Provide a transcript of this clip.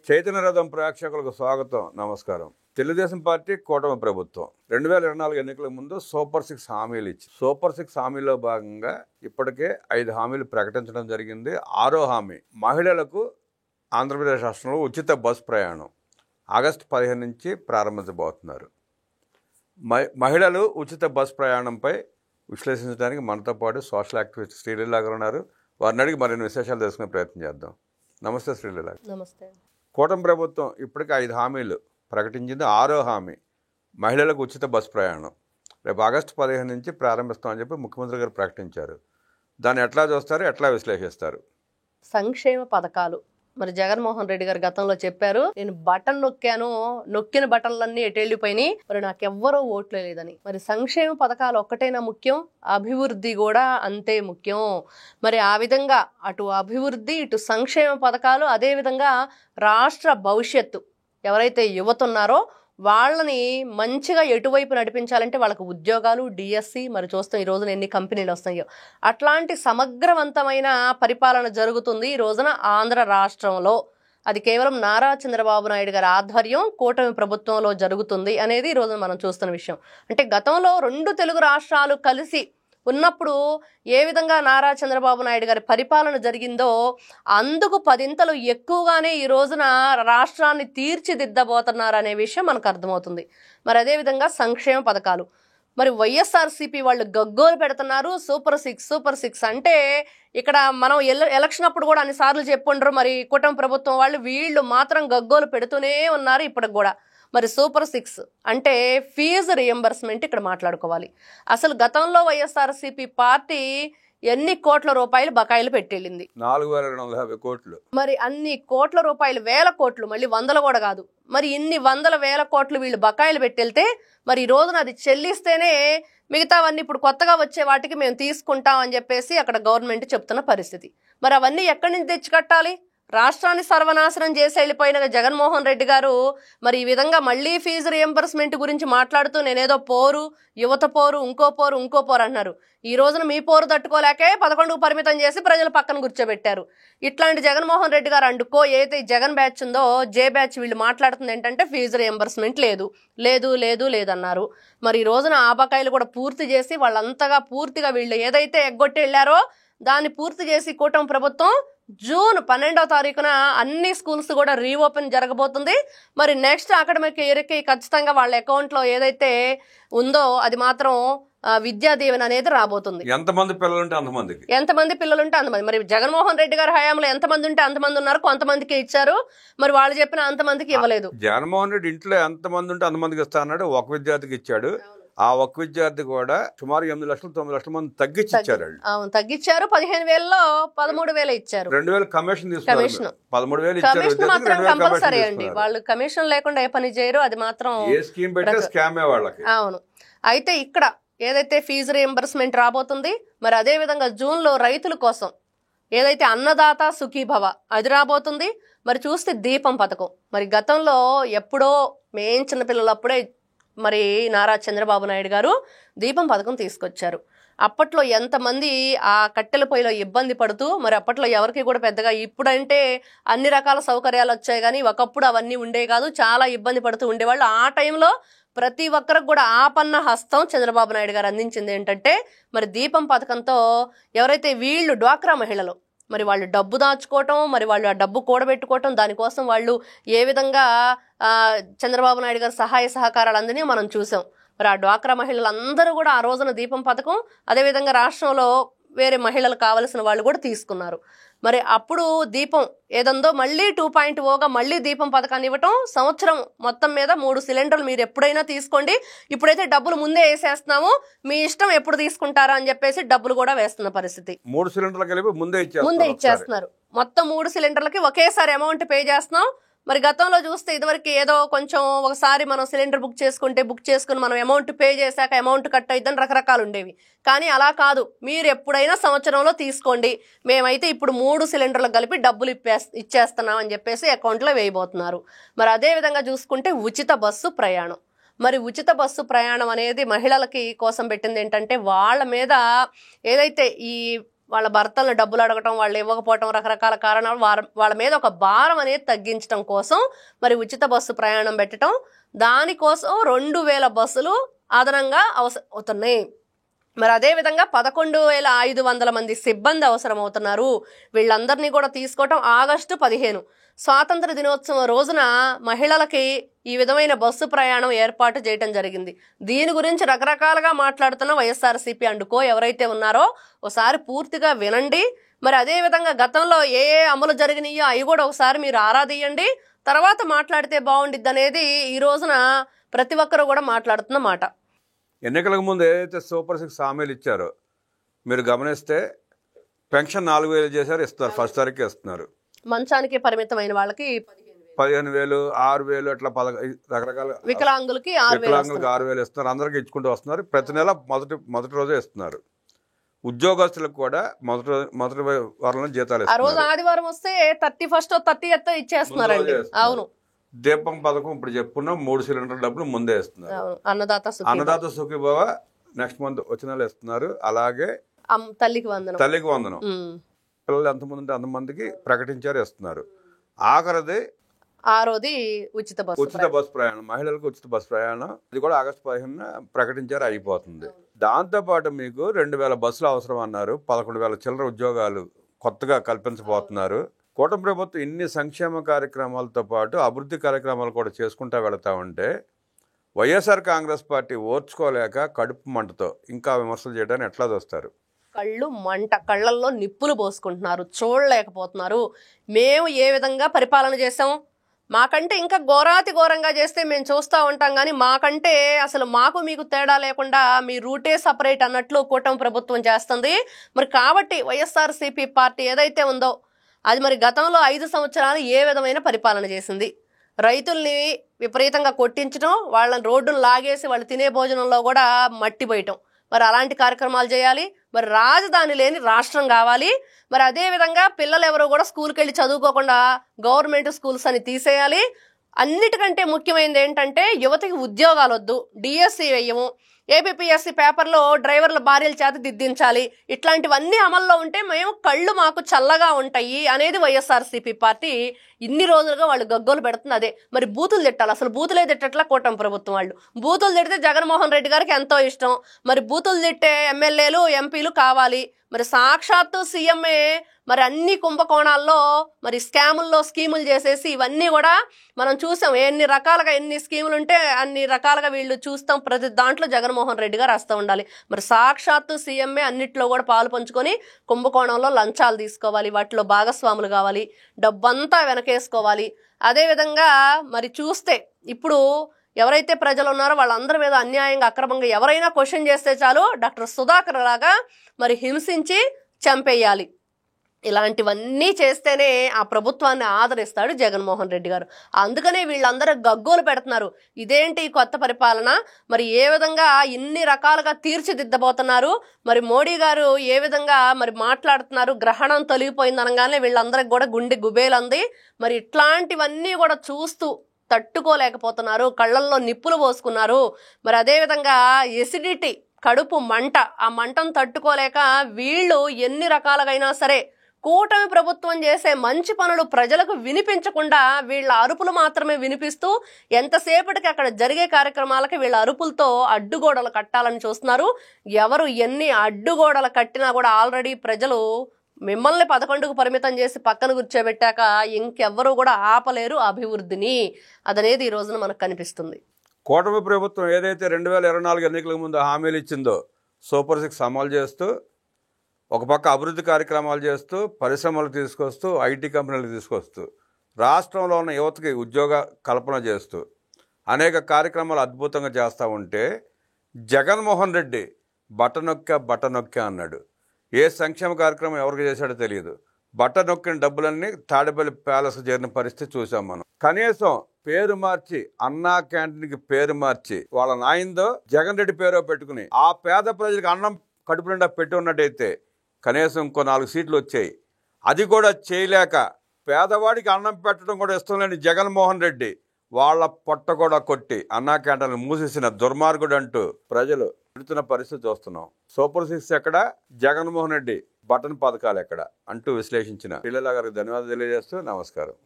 చైతన్య రథం ప్రేక్షకులకు స్వాగతం, నమస్కారం. తెలుగుదేశం పార్టీ కూటమి ప్రభుత్వం 2024 ఎన్నికల ముందు సూపర్ 6 హామీలు ఇచ్చి సూపర్ 6 హామీలో భాగంగా ఇప్పటికే 5 హామీలు ప్రకటించడం జరిగింది. 6వ హామీ మహిళలకు ఆంధ్రప్రదేశ్ రాష్ట్రంలో ఉచిత బస్ ప్రయాణం ఆగస్టు 15 నుంచి ప్రారంభించబోతున్నారు. మహిళలు ఉచిత బస్ ప్రయాణంపై విశ్లేషించడానికి మనతో పాటు సోషల్ యాక్టివిస్ట్ శ్రీలీల గారు ఉన్నారు. వారిని అడిగి మరిన్ని విశేషాలు తెలుసుకునే ప్రయత్నం చేద్దాం. నమస్తే శ్రీలీల. నమస్తే. కూటమి ప్రభుత్వం ఇప్పటికే 5 హామీలు ప్రకటించింది. 6వ హామీ మహిళలకు ఉచిత బస్ ప్రయాణం రేపు ఆగస్టు 15 నుంచి ప్రారంభిస్తామని చెప్పి ముఖ్యమంత్రి గారు ప్రకటించారు. దాన్ని ఎట్లా చూస్తారు, ఎట్లా విశ్లేషిస్తారు? సంక్షేమ పథకాలు మరి జగన్మోహన్ రెడ్డి గారు గతంలో చెప్పారు, నేను బటన్ నొక్కిన బటన్లన్నీ ఎటు వెళ్ళిపోయినాయి, మరి నాకెవ్వరూ ఓట్లు లేదని. మరి సంక్షేమ పథకాలు ఒక్కటైనా ముఖ్యం, అభివృద్ధి కూడా అంతే ముఖ్యం. మరి ఆ విధంగా అటు అభివృద్ధి ఇటు సంక్షేమ పథకాలు, అదేవిధంగా రాష్ట్ర భవిష్యత్తు ఎవరైతే యువత ఉన్నారో వాళ్ళని మంచిగా ఎటువైపు నడిపించాలంటే వాళ్ళకు ఉద్యోగాలు, డిఎస్సి, మరి చూస్తాం ఈ రోజున ఎన్ని కంపెనీలు వస్తాయో, అట్లాంటి సమగ్రవంతమైన పరిపాలన జరుగుతుంది ఈ రోజున ఆంధ్ర రాష్ట్రంలో. అది కేవలం నారా చంద్రబాబు నాయుడు గారి ఆధ్వర్యం కూటమి ప్రభుత్వంలో జరుగుతుంది అనేది ఈ రోజున మనం చూస్తున్న విషయం. అంటే గతంలో 2 తెలుగు రాష్ట్రాలు కలిసి ఉన్నప్పుడు ఏ విధంగా నారా చంద్రబాబు నాయుడు గారి పరిపాలన జరిగిందో అందుకు 10 ఎక్కువగానే ఈ రోజున రాష్ట్రాన్ని తీర్చిదిద్దబోతున్నారు అనే విషయం మనకు అర్థమవుతుంది. మరి అదేవిధంగా సంక్షేమ పథకాలు మరి వైఎస్ఆర్సీపీ వాళ్ళు గగ్గోలు పెడుతున్నారు. సూపర్ సిక్స్ అంటే ఇక్కడ మనం ఎలక్షన్ అప్పుడు కూడా అన్నిసార్లు చెప్పుండ్రు, మరి కూటమి ప్రభుత్వం వాళ్ళు వీళ్ళు మాత్రం గగ్గోలు పెడుతూనే ఉన్నారు ఇప్పటికి కూడా. మరి సూపర్ 6 అంటే ఫీజు రియంబర్స్మెంట్ ఇక్కడ మాట్లాడుకోవాలి. అసలు గతంలో వైఎస్ఆర్సీపీ పార్టీ ఎన్ని కోట్ల రూపాయలు బకాయిలు పెట్టెళ్ళింది? 4250 కోట్లు. మరి అన్ని కోట్ల రూపాయలు, వేల కోట్లు, మళ్ళీ వందలు కూడా కాదు, మరి ఇన్ని వందల వేల కోట్లు వీళ్ళు బకాయిలు పెట్టెళ్తే మరి ఈ రోజున అది చెల్లిస్తేనే మిగతావన్నీ ఇప్పుడు కొత్తగా వచ్చే వాటికి మేము తీసుకుంటాం అని చెప్పేసి అక్కడ గవర్నమెంట్ చెప్తున్న పరిస్థితి. మరి అవన్నీ ఎక్కడి నుంచి తెచ్చి కట్టాలి? రాష్ట్రాన్ని సర్వనాశనం చేసి వెళ్ళిపోయిన జగన్మోహన్ రెడ్డి గారు మరి ఈ విధంగా మళ్ళీ ఫీజు రియంబర్స్మెంట్ గురించి మాట్లాడుతూ నేనేదో పోరు, యువత పోరు, ఇంకో పోరు అన్నారు. ఈ రోజున మీ పోరు తట్టుకోలేకే 11కు పరిమితం చేసి ప్రజలు పక్కన కూర్చోబెట్టారు. ఇట్లాంటి జగన్మోహన్ రెడ్డి గారు అండుకో ఏదైతే జగన్ బ్యాచ్ ఉందో జే బ్యాచ్ వీళ్ళు మాట్లాడుతుంది ఏంటంటే ఫీజు రియంబర్స్మెంట్ లేదన్నారు. మరి ఈ రోజున ఆ బకాయిలు కూడా పూర్తి చేసి వాళ్ళంతగా పూర్తిగా వీళ్ళు ఏదైతే ఎగ్గొట్టి వెళ్ళారో దాన్ని పూర్తి చేసి కూటమి ప్రభుత్వం జూన్ 12వ తారీఖున అన్ని స్కూల్స్ కూడా రీఓపెన్ జరగబోతుంది. మరి నెక్స్ట్ అకాడమిక్ ఇయర్కి ఖచ్చితంగా వాళ్ళ అకౌంట్లో ఏదైతే ఉందో అది మాత్రం విద్యా దీవెన అనేది రాబోతుంది. ఎంతమంది పిల్లలు ఉంటే అంతమంది. మరి జగన్మోహన్ రెడ్డి గారి హయాంలో ఎంతమంది ఉంటే అంతమంది ఉన్నారు, కొంతమందికి ఇచ్చారు, మరి వాళ్ళు చెప్పిన అంతమందికి ఇవ్వలేదు. జగన్మోహన్ రెడ్డి ఇంట్లో ఎంతమంది ఉంటే అంతమందికి ఇస్తా అన్నాడు, ఒక విద్యార్థికి ఇచ్చాడు. ఆ ఒక్క విద్యార్థి కూడా సుమారు 8 లక్షలు 9 లక్షల మంది తగ్గించారు. తగ్గించారు. 15,000లో 13,000 ఇచ్చారు. 2,000 కమిషన్ తీసుకున్నారు. 13,000 కమిషన్ మాత్రం కంపల్సరీ అండి. వాళ్ళు కమిషన్ లేకుండా ఏ పని చేయరు. అది మాత్రం ఏ స్కీమ్ పెట్టే స్కామే వాళ్ళకి. అవును. అయితే ఇక్కడ ఏదైతే ఫీజు రియంబర్స్మెంట్ రాబోతుంది, మరి అదే విధంగా జూన్లో రైతుల కోసం ఏదైతే అన్నదాత సుఖీభవ అది రాబోతుంది. మరి చూస్తే దీపం పథకం, మరి గతంలో ఎప్పుడో మేం చిన్నపిల్లలు అప్పుడే మరి నారా చంద్రబాబు నాయుడు గారు దీపం పథకం తీసుకొచ్చారు. అప్పట్లో ఎంతమంది ఆ కట్టెల పొయ్యిలో ఇబ్బంది పడుతూ, మరి అప్పట్లో ఎవరికి కూడా పెద్దగా, ఇప్పుడంటే అన్ని రకాల సౌకర్యాలు వచ్చాయి కానీ ఒకప్పుడు అవన్నీ ఉండే కాదు, చాలా ఇబ్బంది పడుతూ ఉండేవాళ్ళు. ఆ టైంలో ప్రతి ఒక్కరికి కూడా ఆపన్న హస్తం చంద్రబాబు నాయుడు గారు అందించింది ఏంటంటే మరి దీపం పథకంతో ఎవరైతే వీళ్ళు డ్వాక్రా మహిళలు మరి వాళ్ళు డబ్బు దాచుకోవటం, మరి వాళ్ళు ఆ డబ్బు కూడబెట్టుకోవటం, దానికోసం వాళ్ళు ఏ విధంగా చంద్రబాబు నాయుడు గారు సహాయ సహకారాలు మనం చూసాం. మరి ఆ డ్వాక్రా మహిళలందరూ కూడా ఆ రోజున దీపం పథకం, అదేవిధంగా రాష్ట్రంలో వేరే మహిళలు కావలసిన వాళ్ళు కూడా తీసుకున్నారు. మరి అప్పుడు దీపం ఏదందో మళ్ళీ 2.0గా మళ్ళీ దీపం పథకాన్ని ఇవ్వటం, సంవత్సరం మొత్తం మీద 3 సిలిండర్లు మీరు ఎప్పుడైనా తీసుకోండి, ఇప్పుడైతే డబ్బులు ముందే వేసేస్తున్నాము, మీ ఇష్టం ఎప్పుడు తీసుకుంటారా అని చెప్పేసి డబ్బులు కూడా వేస్తున్న పరిస్థితి. 3 సిలిండర్లు కలిపి ముందే ఇచ్చేస్తున్నారు. మొత్తం 3 సిలిండర్లకి ఒకేసారి అమౌంట్ పే చేస్తున్నాం. మరి గతంలో చూస్తే ఇదివరకు ఏదో కొంచెం ఒకసారి మనం సిలిండర్ బుక్ చేసుకుని మనం అమౌంట్ పే చేశాక అమౌంట్ కట్ అయిద్దని రకరకాలు ఉండేవి. కానీ అలా కాదు, మీరు ఎప్పుడైనా సంవత్సరంలో తీసుకోండి, మేమైతే ఇప్పుడు 3 సిలిండర్లకు కలిపి డబ్బులు ఇచ్చేస్తున్నాం అని చెప్పేసి అకౌంట్లో వేయబోతున్నారు. మరి అదే విధంగా చూసుకుంటే ఉచిత బస్సు ప్రయాణం, మరి ఉచిత బస్సు ప్రయాణం అనేది మహిళలకి కోసం పెట్టింది ఏంటంటే వాళ్ళ మీద ఏదైతే ఈ వాళ్ళ భర్తలను డబ్బులు అడగటం, వాళ్ళు ఇవ్వకపోవటం, రకరకాల కారణాలు వాళ్ళ మీద ఒక భారం అనేది తగ్గించడం కోసం మరి ఉచిత బస్సు ప్రయాణం పెట్టడం, దానికోసం 2000 బస్సులు అదనంగా అవుతున్నాయి. మరి అదేవిధంగా 11,500 మంది సిబ్బంది అవసరం అవుతున్నారు. వీళ్ళందరినీ కూడా తీసుకోవటం ఆగస్టు 15 స్వాతంత్ర దినోత్సవం రోజున మహిళలకి ఈ విధమైన బస్సు ప్రయాణం ఏర్పాటు చేయడం జరిగింది. దీని గురించి రకరకాలుగా మాట్లాడుతున్న వైఎస్ఆర్సీపీ అండుకో ఎవరైతే ఉన్నారో ఒకసారి పూర్తిగా వినండి. మరి అదేవిధంగా గతంలో ఏ అమలు జరిగినాయో అవి కూడా ఒకసారి మీరు ఆరాధియండి, తర్వాత మాట్లాడితే బాగుండిద్ది అనేది ఈ రోజున ప్రతి ఒక్కరు కూడా మాట్లాడుతున్న మాట. ఎన్నికలకు ముందు ఏదైతే సూపర్ 6 హామీలు ఇచ్చారో మీరు గమనిస్తే పెన్షన్ 4,000 చేశారు, ఇస్తున్నారు, ఫస్ట్ తారీఖు ఇస్తున్నారు. మంచానికి పరిమితమైన వాళ్ళకి 15,000, 6,000 అట్లా రకరకాల వికలాంగులకి 6,000 ఇస్తున్నారు. అందరికీ ఇచ్చుకుంటూ వస్తున్నారు. ప్రతి నెల మొదటి రోజే ఇస్తున్నారు. ఉద్యోగస్తులకు కూడా మొదటి వారంలో జీతాలు ఇస్తున్నారు. ఆ రోజు ఆదివారం వస్తే 31st 30th ఇచ్చేస్తున్నారండి. అవును. దీపం పథకం ఇప్పుడు చెప్పుకున్నాం, 3 సిలిండర్ డబ్బులు ముందే ఇస్తున్నారు. అన్నదాత సుఖీభవ నెక్స్ట్ మంత్ వచ్చిన నెల ఇస్తున్నారు. అలాగే తల్లికి వందనం పిల్లలు ఎంతమంది ఉంటే అంతమందికి ప్రకటించారు, ఇస్తున్నారు. ఆఖరిది ఉచిత బస్ ప్రయాణం, మహిళలకు ఉచిత బస్ ప్రయాణం, ఇది కూడా ఆగస్టు 15 ప్రకటించారు, అయిపోతుంది. దాంతోపాటు మీకు 2,000 బస్సులు అవసరం అన్నారు. 11,000 చిల్లర ఉద్యోగాలు కొత్తగా కల్పించబోతున్నారు. కూటమి ప్రభుత్వం ఇన్ని సంక్షేమ కార్యక్రమాలతో పాటు అభివృద్ధి కార్యక్రమాలు కూడా చేసుకుంటూ వెళతా ఉంటే వైఎస్ఆర్ కాంగ్రెస్ పార్టీ ఓర్చుకోలేక కడుపు మంటతో ఇంకా విమర్శలు చేయడానికి ఎట్లా చూస్తారు? కళ్ళు మంట, కళ్ళల్లో నిప్పులు పోసుకుంటున్నారు, చూడలేకపోతున్నారు. మేము ఏ విధంగా పరిపాలన చేసాం, మాకంటే ఇంకా ఘోరంగా చేస్తే మేము చూస్తూ ఉంటాం, కానీ మాకంటే అసలు మాకు మీకు తేడా లేకుండా మీ రూటే సపరేట్ అన్నట్లు కూటమి ప్రభుత్వం చేస్తుంది. మరి కాబట్టి వైఎస్ఆర్సీపీ పార్టీ ఏదైతే ఉందో అది మరి గతంలో 5 సంవత్సరాలు ఏ విధమైన పరిపాలన చేసింది? రైతుల్ని విపరీతంగా కొట్టించడం, వాళ్ళని రోడ్డును లాగేసి వాళ్ళు తినే భోజనంలో కూడా మట్టి పోయటం, మరి అలాంటి కార్యక్రమాలు చేయాలి. మరి రాజధాని లేని రాష్ట్రం కావాలి. మరి అదేవిధంగా పిల్లలు ఎవరు కూడా స్కూల్కి వెళ్ళి చదువుకోకుండా గవర్నమెంట్ స్కూల్స్ అని తీసేయాలి. అన్నిటికంటే ముఖ్యమైనది ఏంటంటే యువతకి ఉద్యోగాలు వద్దు, డిఎస్సి వేయము, ఏపీఎస్సి పేపర్లో డ్రైవర్ల భార్యల చేత దిద్దించాలి. ఇట్లాంటివన్నీ అమల్లో ఉంటే మేము కళ్ళు మాకు చల్లగా ఉంటాయి అనేది వైఎస్ఆర్సీపీ పార్టీ ఇన్ని రోజులుగా వాళ్ళు గగ్గోలు పెడుతుంది. అదే మరి బూతులు తిట్టాలి, అసలు బూతులే తిట్టట్లా కూటమి ప్రభుత్వం వాళ్ళు. బూతులు తిడితే జగన్మోహన్ రెడ్డి గారికి ఎంతో ఇష్టం. మరి బూతులు తిట్టే ఎమ్మెల్యేలు ఎంపీలు కావాలి. మరి సాక్షాత్తు సీఎంఏ మరి అన్ని కుంభకోణాల్లో మరి స్కాముల్లో స్కీములు చేసేసి ఇవన్నీ కూడా మనం చూసాం. ఎన్ని స్కీములు ఉంటే అన్ని రకాలుగా వీళ్ళు చూస్తాం. ప్రతి దాంట్లో జగన్మోహన్ రెడ్డి గారు వస్తూ ఉండాలి. మరి సాక్షాత్తు సీఎంఏ అన్నిట్లో కూడా పాలు పంచుకొని కుంభకోణంలో లంచాలు తీసుకోవాలి, వాటిలో భాగస్వాములు కావాలి, డబ్బంతా వెనకేసుకోవాలి. అదేవిధంగా మరి చూస్తే ఇప్పుడు ఎవరైతే ప్రజలు ఉన్నారో వాళ్ళందరి మీద అన్యాయంగా అక్రమంగా ఎవరైనా క్వశ్చన్ చేస్తే చాలు డాక్టర్ సుధాకర్ లాగా మరి హింసించి చంపేయాలి. ఇలాంటివన్నీ చేస్తేనే ఆ ప్రభుత్వాన్ని ఆదరిస్తాడు జగన్మోహన్ రెడ్డి గారు. అందుకనే వీళ్ళందరూ గగ్గోలు పెడుతున్నారు. ఇదేంటి కొత్త పరిపాలన, మరి ఏ విధంగా ఇన్ని రకాలుగా తీర్చిదిద్దబోతున్నారు, మరి మోడీ గారు ఏ విధంగా మరి మాట్లాడుతున్నారు, గ్రహణం తొలగిపోయింది అనగానే వీళ్ళందరికి కూడా గుండె గుబేలంది. మరి ఇట్లాంటివన్నీ కూడా చూస్తూ తట్టుకోలేకపోతున్నారు, కళ్ళల్లో నిప్పులు పోసుకున్నారు. మరి అదేవిధంగా ఎసిడిటీ, కడుపు మంట, ఆ మంటను తట్టుకోలేక వీళ్ళు ఎన్ని రకాలుగైనా సరే కూటమి ప్రభుత్వం చేసే మంచి పనులు ప్రజలకు వినిపించకుండా వీళ్ళ అరుపులు మాత్రమే వినిపిస్తూ ఎంతసేపటికి అక్కడ జరిగే కార్యక్రమాలకి వీళ్ళ అరుపులతో అడ్డుగోడలు కట్టాలని చూస్తున్నారు. ఎవరు ఎన్ని అడ్డుగోడలు కట్టినా కూడా ఆల్రెడీ ప్రజలు మిమ్మల్ని 11కు పరిమితం చేసి పక్కన కూర్చోబెట్టాక ఇంకెవ్వరూ కూడా ఆపలేరు అభివృద్ధిని. అదనేది ఈ రోజున మనకు కనిపిస్తుంది. కూటమి ప్రభుత్వం ఏదైతే 2024 ఎన్నికల ముందు హామీలు ఇచ్చిందో సూపర్ 6 అమలు చేస్తూ ఒక పక్క అభివృద్ధి కార్యక్రమాలు చేస్తూ పరిశ్రమలు తీసుకొస్తూ ఐటీ కంపెనీలు తీసుకొస్తూ రాష్ట్రంలో ఉన్న యువతకి ఉద్యోగ కల్పన చేస్తూ అనేక కార్యక్రమాలు అద్భుతంగా చేస్తూ ఉంటే జగన్మోహన్ రెడ్డి బటనొక్క అన్నాడు. ఏ సంక్షేమ కార్యక్రమం ఎవరికి చేశాడో తెలియదు. బటనొక్కిన డబ్బులన్నీ తాడేపల్లి ప్యాలెస్ చేరిన పరిస్థితి చూసాం మనం. కనీసం పేరు మార్చి అన్నా క్యాంటీన్కి పేరు మార్చి వాళ్ళ నాయందో జగన్ రెడ్డి పేరు పెట్టుకుని ఆ పేద ప్రజలకు అన్నం కడుపు నిండా పెట్టి ఉన్నట్టయితే కనీసం ఇంకో 4 సీట్లు వచ్చాయి. అది కూడా చేయలేక పేదవాడికి అన్నం పెట్టడం కూడా ఇష్టం లేని జగన్మోహన్ రెడ్డి వాళ్ళ పొట్ట కూడా కొట్టి అన్నా క్యాంటీన్లు మూసేసిన దుర్మార్గుడు అంటూ ప్రజలు తిడుతున్న పరిస్థితి చూస్తున్నాం. సూపర్ 6 ఎక్కడ, జగన్మోహన్ రెడ్డి బటన్ పథకాలు ఎక్కడ అంటూ విశ్లేషించిన పిల్లల గారికి ధన్యవాదాలు తెలియజేస్తూ నమస్కారం.